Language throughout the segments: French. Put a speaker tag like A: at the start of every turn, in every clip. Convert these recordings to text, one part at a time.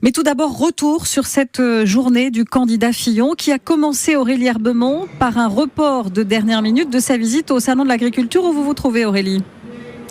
A: Mais tout d'abord, retour sur cette journée du candidat Fillon qui a commencé, Aurélie Herbemont, par un report de dernière minute de sa visite au Salon de l'Agriculture. Où vous vous trouvez, Aurélie ?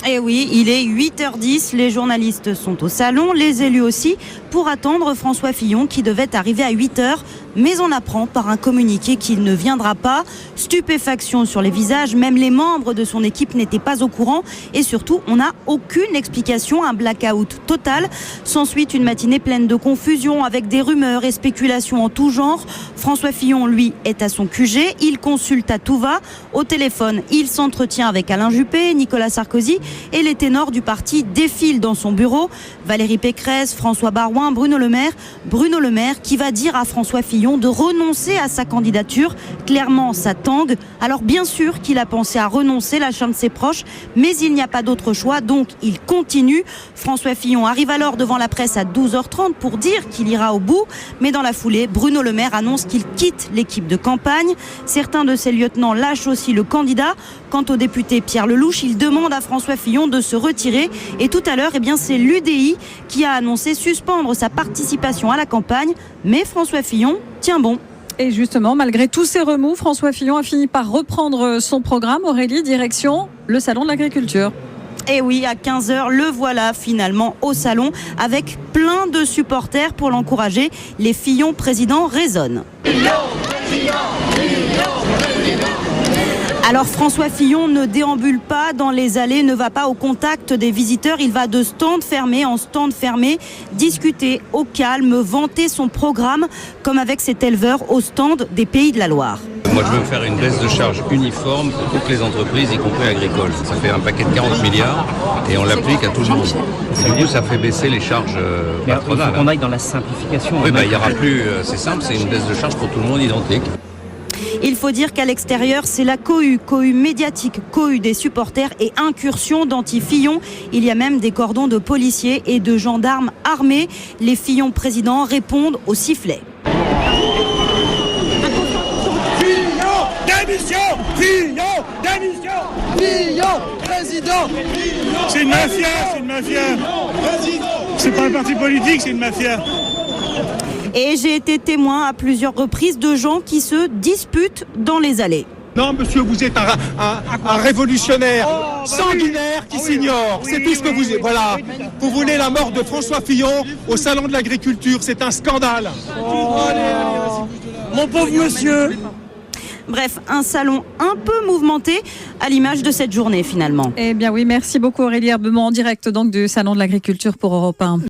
B: Eh oui, il est 8h10, les journalistes sont au salon, les élus aussi, pour attendre François Fillon qui devait arriver à 8h. Mais on apprend par un communiqué qu'il ne viendra pas. Stupéfaction sur les visages, même les membres de son équipe n'étaient pas au courant. Et surtout, on n'a aucune explication, un blackout total. S'ensuit une matinée pleine de confusion avec des rumeurs et spéculations en tout genre. François Fillon, lui, est à son QG. Il consulte à tout va. Au téléphone, il s'entretient avec Alain Juppé, Nicolas Sarkozy et les ténors du parti défilent dans son bureau. Valérie Pécresse, François Baroin, Bruno Le Maire. Bruno Le Maire qui va dire à François Fillon de renoncer à sa candidature. Clairement, ça tangue. Alors bien sûr qu'il a pensé à renoncer, lâchant de ses proches, mais il n'y a pas d'autre choix, donc il continue. François Fillon arrive alors devant la presse à 12h30 pour dire qu'il ira au bout, mais dans la foulée, Bruno Le Maire annonce qu'il quitte l'équipe de campagne. Certains de ses lieutenants lâchent aussi le candidat. Quant au député Pierre Lelouch, il demande à François Fillon de se retirer. Et tout à l'heure, c'est l'UDI qui a annoncé suspendre sa participation à la campagne, mais François Fillon tient bon.
A: Et justement, malgré tous ces remous, François Fillon a fini par reprendre son programme. Aurélie, direction le Salon de l'Agriculture.
B: Et oui, à 15h, le voilà finalement au salon avec plein de supporters pour l'encourager. Les Fillon présidents résonnent. Alors François Fillon ne déambule pas dans les allées, ne va pas au contact des visiteurs. Il va de stand fermé en stand fermé, discuter au calme, vanter son programme, comme avec cet éleveur au stand des Pays de la Loire.
C: Moi, je veux faire une baisse de charge uniforme pour toutes les entreprises, y compris agricoles. Ça fait un paquet de 40 milliards et on l'applique à tout le monde. Du coup, ça fait baisser les charges patronales.
D: Il faut qu'on aille dans la simplification.
C: Oui, il n'y aura plus... C'est simple, c'est une baisse de charge pour tout le monde identique.
B: Il faut dire qu'à l'extérieur, c'est la cohue médiatique, cohue des supporters et incursion d'anti-Fillon. Il y a même des cordons de policiers et de gendarmes armés. Les Fillon présidents répondent au sifflet.
E: Démission, Fillon, président. C'est une mafia, C'est pas un parti politique, c'est une mafia.
B: Et j'ai été témoin à plusieurs reprises de gens qui se disputent dans les allées.
F: Non, monsieur, vous êtes un révolutionnaire sanguinaire qui s'ignore. C'est tout ce que vous êtes. Voilà. Vous voulez la mort de François Fillon au Salon de l'Agriculture. C'est un scandale.
E: Mon pauvre monsieur.
B: Bref, un salon un peu mouvementé à l'image de cette journée finalement.
A: Eh bien oui, merci beaucoup Aurélie Herbemont en direct donc du Salon de l'Agriculture pour Europe 1.